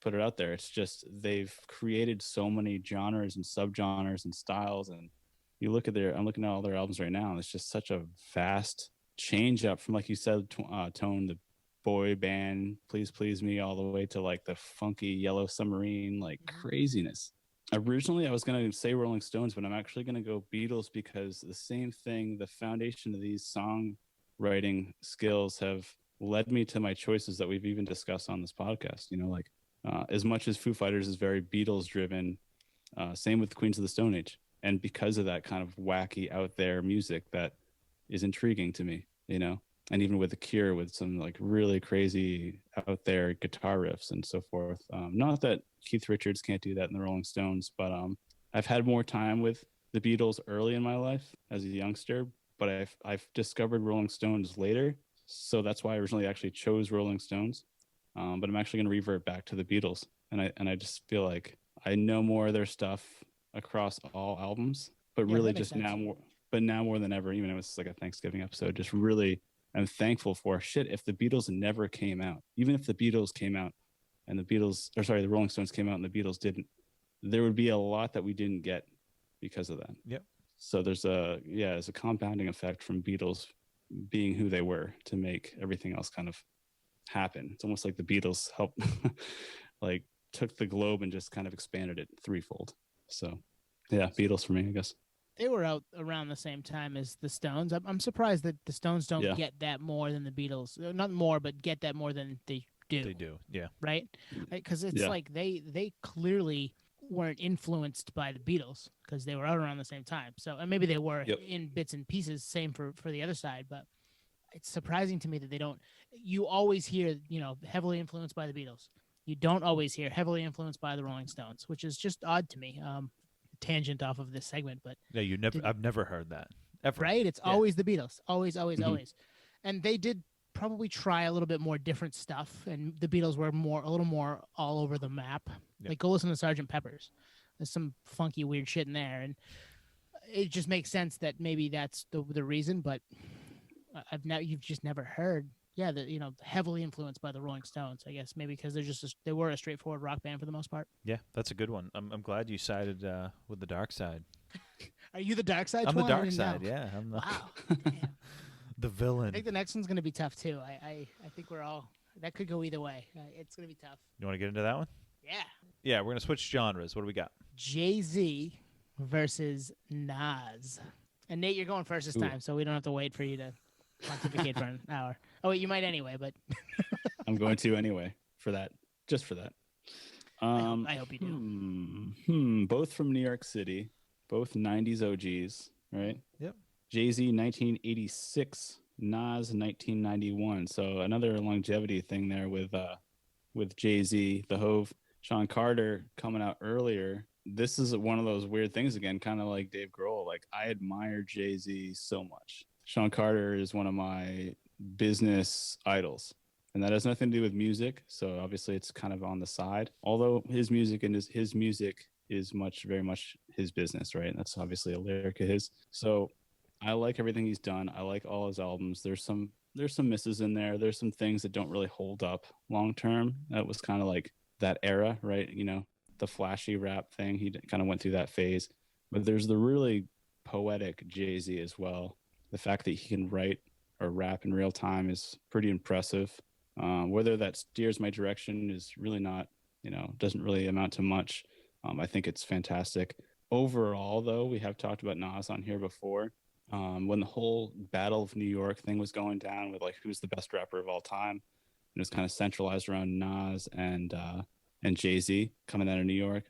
put it out there. It's just they've created so many genres and subgenres and styles. And you look at I'm looking at all their albums right now, and it's just such a vast change up from, like you said, Tone, the boy band, Please Please Me, all the way to like the funky Yellow Submarine, like craziness. Originally, I was going to say Rolling Stones, but I'm actually going to go Beatles because the same thing, the foundation of these songwriting skills have led me to my choices that we've even discussed on this podcast. As much as Foo Fighters is very Beatles driven, same with Queens of the Stone Age. And because of that kind of wacky out there music that is intriguing to me, and even with The Cure, with some like really crazy out there guitar riffs and so forth. Not that Keith Richards can't do that in the Rolling Stones, but I've had more time with the Beatles early in my life as a youngster, but I've discovered Rolling Stones later. So that's why I originally actually chose Rolling Stones. But I'm actually going to revert back to the Beatles. And I just feel like I know more of their stuff across all albums, but really just now more than ever, even though it's like a Thanksgiving episode, just really I'm thankful for if the Beatles never came out, even if the Beatles came out and the Rolling Stones came out and the Beatles didn't, there would be a lot that we didn't get because of that.
Yep.
So there's a compounding effect from Beatles being who they were to make everything else kind of happen. It's almost like the Beatles helped, like took the globe and just kind of expanded it threefold. So yeah, Beatles for me, I guess.
They were out around the same time as the Stones. I'm surprised that the Stones don't get that more than the Beatles. Not more, but get that more than they do.
They do, yeah.
Right? Because it's like they clearly weren't influenced by the Beatles because they were out around the same time. So, and maybe they were in bits and pieces. Same for the other side, but it's surprising to me that they don't. You always hear, heavily influenced by the Beatles. You don't always hear heavily influenced by the Rolling Stones, which is just odd to me. Tangent off of this segment, but
I've never heard that ever.
Right? It's always the Beatles, always, always, and they did probably try a little bit more different stuff, and the Beatles were a little more all over the map. Like go listen to Sgt. Pepper's. There's some funky weird shit in there, and it just makes sense that maybe that's the reason. But you've just never heard. Heavily influenced by the Rolling Stones, I guess, maybe because they were a straightforward rock band for the most part.
Yeah, that's a good one. I'm glad you sided with the dark side.
Are you the dark side?
I'm the dark side. Yeah, I'm the the villain.
I think the next one's going to be tough too. I think that could go either way. It's going to be tough.
You want to get into that one?
Yeah.
Yeah, we're going to switch genres. What do we got?
Jay-Z versus Nas. And Nate, you're going first this time, so we don't have to wait for you to pontificate for an hour. Oh, wait, you might anyway, but
I'm going to anyway just for that.
I hope you
do. Both from New York City, both 90s OGs, right?
Yep.
Jay-Z 1986, Nas 1991. So another longevity thing there with Jay-Z, the Hove, Sean Carter coming out earlier. This is one of those weird things again, kind of like Dave Grohl. Like I admire Jay-Z so much. Sean Carter is one of my business idols, and that has nothing to do with music. So obviously it's kind of on the side, although his music is very much his business, right? And that's obviously a lyric of his. So I like everything he's done. I like all his albums. There's some misses in there. There's some things that don't really hold up long term. That was kind of like that era, right? The flashy rap thing. He kind of went through that phase. But there's the really poetic Jay-Z as well. The fact that he can write or rap in real time is pretty impressive. Whether that steers my direction is really not, doesn't really amount to much. I think it's fantastic. Overall, though, we have talked about Nas on here before. When the whole Battle of New York thing was going down with like who's the best rapper of all time, it was kind of centralized around Nas and Jay-Z coming out of New York.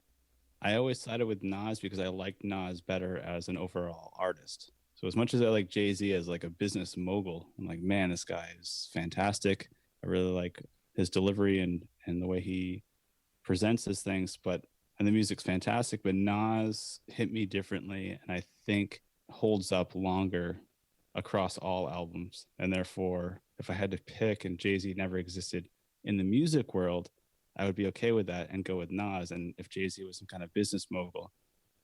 I always sided with Nas because I liked Nas better as an overall artist. So as much as I like Jay-Z as like a business mogul, I'm like, man, this guy is fantastic. I really like his delivery and the way he presents his things, and the music's fantastic, but Nas hit me differently and I think holds up longer across all albums. And therefore, if I had to pick and Jay-Z never existed in the music world, I would be okay with that and go with Nas. And if Jay-Z was some kind of business mogul,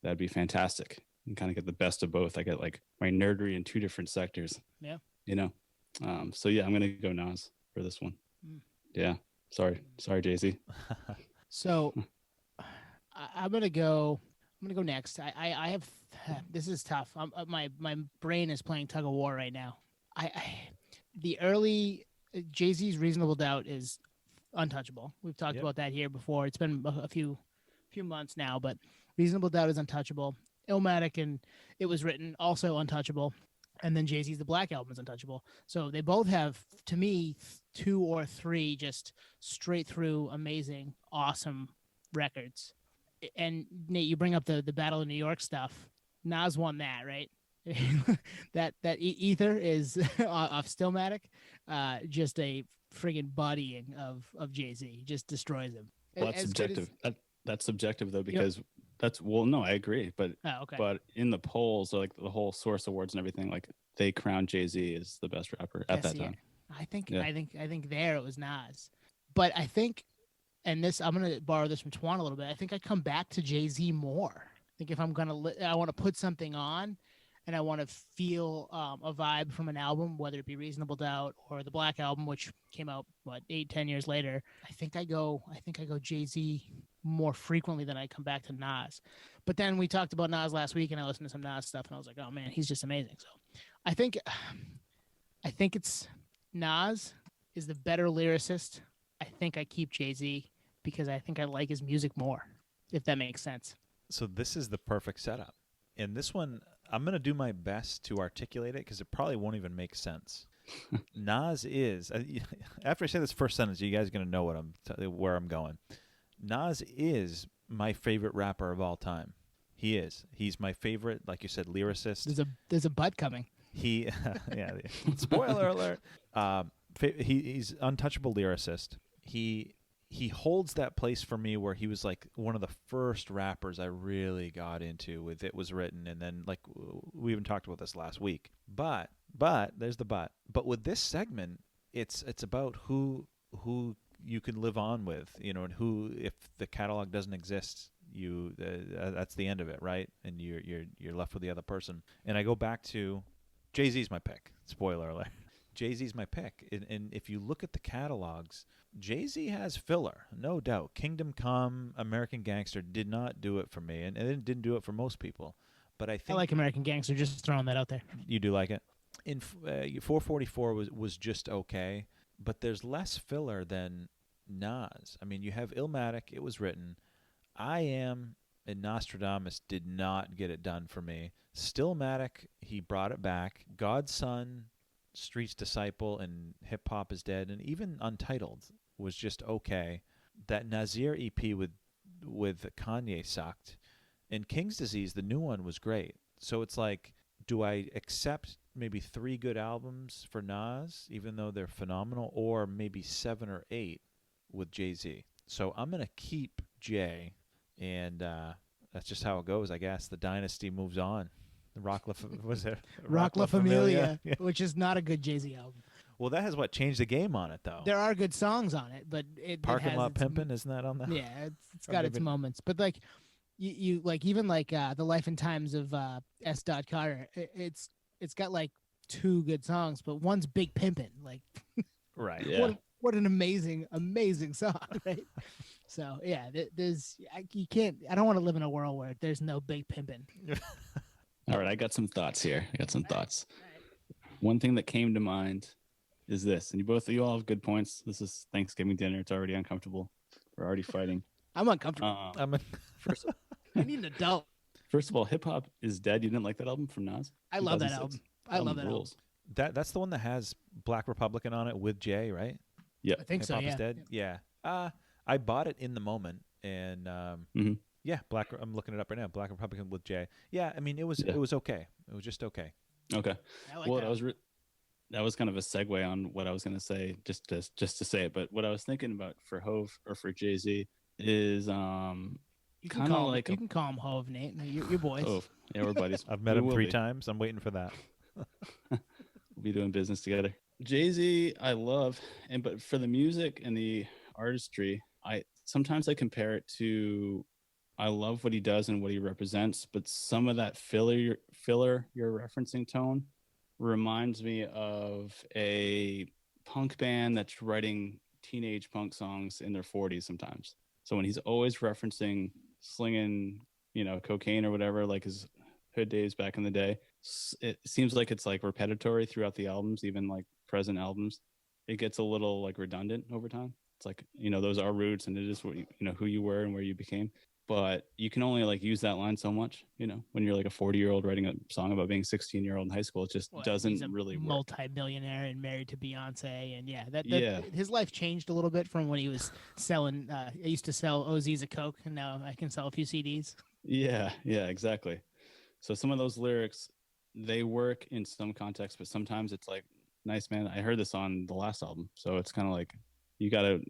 that'd be fantastic. and kind of get the best of both. I get like my nerdery in two different sectors.
Yeah.
You know. So yeah, I'm gonna go Nas for this one. Yeah. Sorry, Jay-Z.
So I'm gonna go next. I have this is tough. My brain is playing tug of war right now. The early Jay-Z's Reasonable Doubt is untouchable. We've talked about that here before. It's been a few months now, but Reasonable Doubt is untouchable. Illmatic and It Was Written also untouchable. And then Jay-Z's The Black Album is untouchable. So they both have, to me, 2 or 3 just straight through amazing, awesome records. And Nate, you bring up the Battle of New York stuff. Nas won that, right? that Ether is off Stillmatic, just a friggin' bodying of Jay-Z. Just destroys him.
Well, that's subjective. That's subjective though, because no, I agree. But but in the polls, like the whole Source Awards and everything, like they crowned Jay-Z as the best rapper at that time.
I think there it was Nas, but I think, and this I'm gonna borrow this from Twan a little bit. I think I come back to Jay-Z more. I think if I'm I want to put something on, and I want to feel a vibe from an album, whether it be Reasonable Doubt or the Black Album, which came out 8-10 years later. I think I go Jay-Z more frequently than I come back to Nas. But then we talked about Nas last week, and I listened to some Nas stuff, and I was like, oh man, he's just amazing. So I think it's Nas is the better lyricist. I think I keep Jay-Z because I think I like his music more, if that makes sense.
So this is the perfect setup. And this one, I'm going to do my best to articulate it because it probably won't even make sense. Nas is, after I say this first sentence, you guys are going to know where I'm going. Nas is my favorite rapper of all time. He is. He's my favorite, like you said, lyricist.
There's a butt coming.
Spoiler alert. He's untouchable lyricist. He holds that place for me where he was like one of the first rappers I really got into with It Was Written, and then like we even talked about this last week. But there's the but. But with this segment, it's about who you can live on with, and who, if the catalog doesn't exist, that's the end of it, right? And you're left with the other person. And I go back to Jay-Z's my pick. Spoiler alert. Jay-Z's my pick. And if you look at the catalogs, Jay-Z has filler, no doubt. Kingdom Come, American Gangster did not do it for me, and it didn't do it for most people. But I think
I like American Gangster, just throwing that out there.
You do like it? In 444 was just okay, but there's less filler than Nas. I mean, you have Illmatic, It Was Written. I Am and Nostradamus did not get it done for me. Stillmatic, he brought it back. God's Son, Street's Disciple, and Hip Hop Is Dead, and even Untitled was just okay. That Nazir EP with Kanye sucked, and King's Disease, the new one, was great. So it's like, do I accept maybe 3 good albums for Nas, even though they're phenomenal, or maybe 7 or 8 with Jay-Z? So I'm gonna keep Jay, and that's just how it goes, I guess. The dynasty moves on. Rock La Familia,
yeah. Which is not a good Jay-Z album.
Well, that has changed the game on it, though.
There are good songs on it, but
Parking Lot Pimpin', isn't that on that?
Yeah, it's got its moments. But like you like even like The Life and Times of S. Carter, it's got like 2 good songs, but one's Big Pimpin'. Like,
right?
Yeah.
What an amazing song, right? So yeah, I don't want to live in a world where there's no Big Pimpin'.
All right, I got some thoughts here. One thing that came to mind is this, and you all have good points. This is Thanksgiving dinner. It's already uncomfortable. We're already fighting.
I'm uncomfortable. I need an adult.
First of all, Hip Hop Is Dead. You didn't like that album from Nas?
I love that album. I love that album.
That's the one that has Black Republican on it with Jay, right?
Yeah,
I think
Hip Hop
so.
Is Dead. Yeah. I bought it in the moment, and yeah, I'm looking it up right now. Black Republican with Jay. Yeah, I mean it was okay. It was just okay.
Okay.
Well,
that was kind of a segue on what I was going to say, just to say it. But what I was thinking about for Hove or for Jay-Z is kind of like
you can call him Hove, Nate. Your boys.
Hove. Yeah, we're buddies.
I've met him 3 times. I'm waiting for that.
We'll be doing business together. Jay-Z, I love, but for the music and the artistry, sometimes I compare it to I love what he does and what he represents, but some of that filler you're referencing, Tone, reminds me of a punk band that's writing teenage punk songs in their 40s sometimes. So when he's always referencing slinging, cocaine or whatever, like his hood days back in the day, it seems like it's like repetitory throughout the albums, even like present albums. It gets a little like redundant over time. It's like, those are roots and it is what who you were and where you became. But you can only like use that line so much, when you're like a 40-year-old writing a song about being 16-year-old in high school. It just doesn't really work.
Multi-millionaire and married to Beyonce, and his life changed a little bit from when he was selling. I used to sell OZs of Coke, and now I can sell a few CDs.
Yeah, exactly. So some of those lyrics, they work in some context, but sometimes it's like, nice, man. I heard this on the last album, so it's kind of like you got to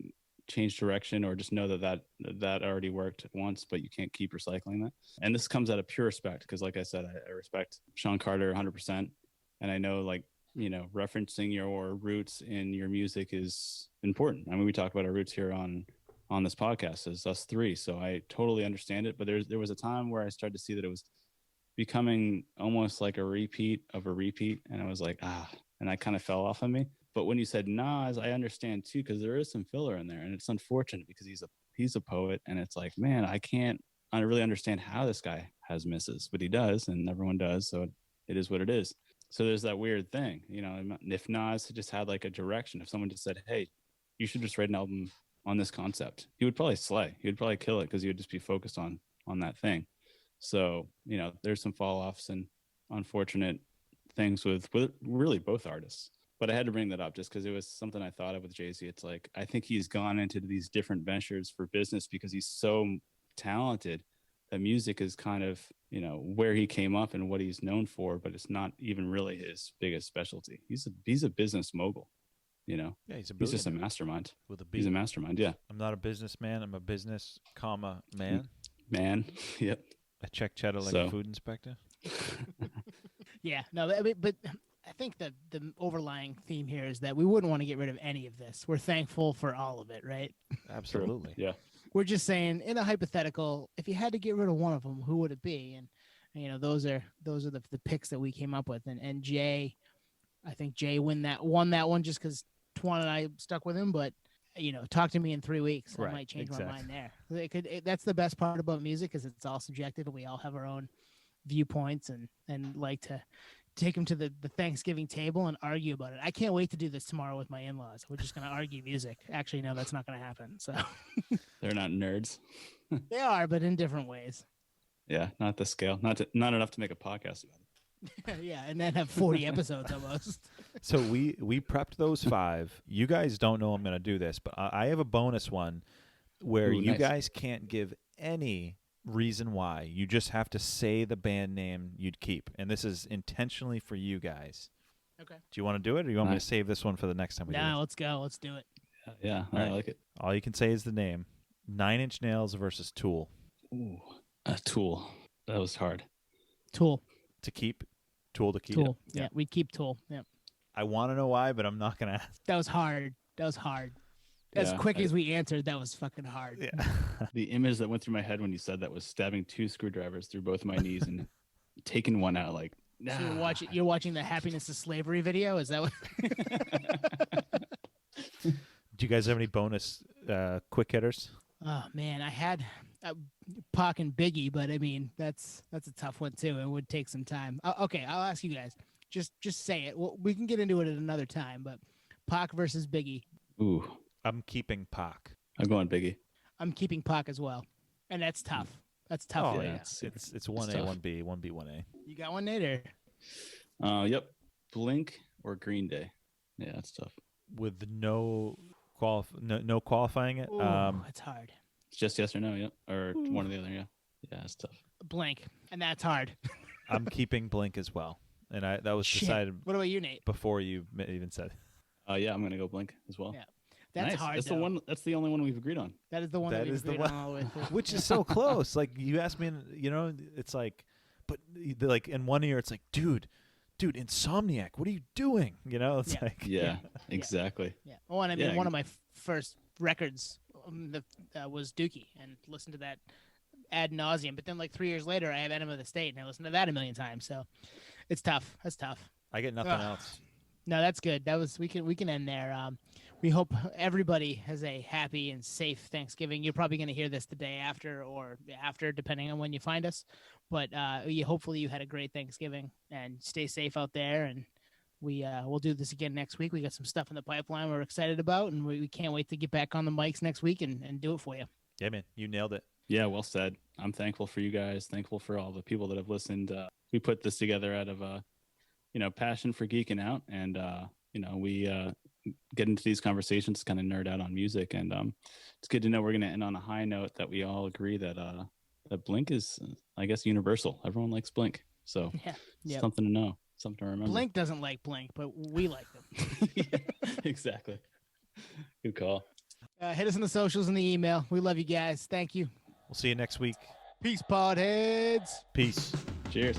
change direction or just know that already worked once, but you can't keep recycling that. And this comes out of pure respect because, like I said, I respect Sean Carter 100%, and I know referencing your roots in your music is important. I mean, we talk about our roots here on this podcast as us three, so I totally understand it. But there was a time where I started to see that it was becoming almost like a repeat of a repeat, and I was like, and I kind of fell off on me. But when you said Nas, I understand too, because there is some filler in there, and it's unfortunate because he's a poet, and it's like, man, I really understand how this guy has misses, but he does, and everyone does, so it is what it is. So there's that weird thing, if Nas just had like a direction, if someone just said, hey, you should just write an album on this concept, he would probably slay. He would probably kill it because he would just be focused on that thing. So, there's some fall offs and unfortunate things with really both artists. But I had to bring that up just because it was something I thought of with Jay-Z. It's like, I think he's gone into these different ventures for business because he's so talented that music is kind of, where he came up and what he's known for, but it's not even really his biggest specialty. He's a business mogul,
Yeah,
he's just a mastermind.
With a B.
He's a mastermind, yeah.
I'm not a businessman. I'm a business, man.
Man, yep.
I check cheddar like a food inspector.
Yeah, no, but I think that the overlying theme here is that we wouldn't want to get rid of any of this. We're thankful for all of it, right?
Absolutely.
Yeah.
We're just saying, in a hypothetical, if you had to get rid of one of them, who would it be? And those are the picks that we came up with. And Jay, I think Jay won that one just because Twan and I stuck with him. But talk to me in 3 weeks. I might change my mind there. That's the best part about music, is it's all subjective, and we all have our own viewpoints and like to take them to the Thanksgiving table and argue about it. I can't wait to do this tomorrow with my in-laws. We're just going to argue music. Actually, no, that's not going to happen. So
they're not nerds.
They are, but in different ways.
Yeah, not the scale. Not enough to make a podcast about it.
Yeah, and then have 40 episodes almost.
So we prepped those 5. You guys don't know I'm going to do this, but I have a bonus one where you guys can't give any reason why. You just have to say the band name you'd keep, and this is intentionally for you guys.
Okay.
Do you want to do it, or you want me to save this one for the next time we do it?
No, let's go. Let's do it.
Yeah, I like it.
All you can say is the name. 9 Inch Nails versus Tool.
Ooh, a Tool. That was hard.
Tool.
To keep? Tool to keep?
Tool. Yeah, we'd keep Tool. Yeah.
I want to know why, but I'm not going to ask.
That was hard. As quick as we answered, that was fucking hard.
Yeah.
The image that went through my head when you said that was stabbing 2 screwdrivers through both my knees and taking one out like, nah.
So you're watching the Happiness of Slavery video? Is that what?
Do you guys have any bonus quick hitters?
Oh, man, I had Pac and Biggie, but I mean, that's a tough one too. It would take some time. Okay, I'll ask you guys. Just say it. Well, we can get into it at another time, but Pac versus Biggie.
Ooh.
I'm keeping Pac.
I'm going Biggie.
I'm keeping Pac as well. And that's tough. That's tough.
Oh, yeah. It's 1A, 1B, 1B, 1A.
You got one, Nate?
Yep. Blink or Green Day. Yeah, that's tough.
With no qualifying it?
It's hard.
It's just yes or no, yep. Or one or the other, yeah. Yeah, it's tough.
Blink. And that's hard.
I'm keeping Blink as well. And that was decided.
What about you, Nate?
Before you even said it.
Yeah, I'm going to go Blink as well.
Yeah. That's
nice.
hand
hard. That's the only one we've agreed on.
That is the one that we've agreed on with.
Which is so close. Like you asked me, it's like, but like in one ear, it's like, dude, Insomniac, what are you doing? It's like,
yeah, exactly.
Yeah. Oh, and I mean, one of my first records was Dookie, and listened to that ad nauseum. But then like 3 years later, I have Enema of the State, and I listen to that a million times. So it's tough. That's tough.
I get nothing else.
No, that's good. That was we can end there. We hope everybody has a happy and safe Thanksgiving. You're probably going to hear this the day after or after, depending on when you find us. But hopefully you had a great Thanksgiving, and stay safe out there. And we'll do this again next week. We got some stuff in the pipeline we're excited about, and we can't wait to get back on the mics next week and do it for you.
Yeah, man, you nailed it.
Yeah, well said. I'm thankful for you guys. Thankful for all the people that have listened. We put this together out of passion for geeking out, and we get into these conversations, kind of nerd out on music, and it's good to know we're going to end on a high note that we all agree that Blink is, I guess, universal. Everyone likes Blink, so
yeah,
something to know, something to remember.
Blink doesn't like Blink, but we like them.
Yeah, exactly. Good call.
Hit us on the socials and the email. We love you guys. Thank you.
We'll see you next week.
Peace, podheads.
Peace.
Cheers.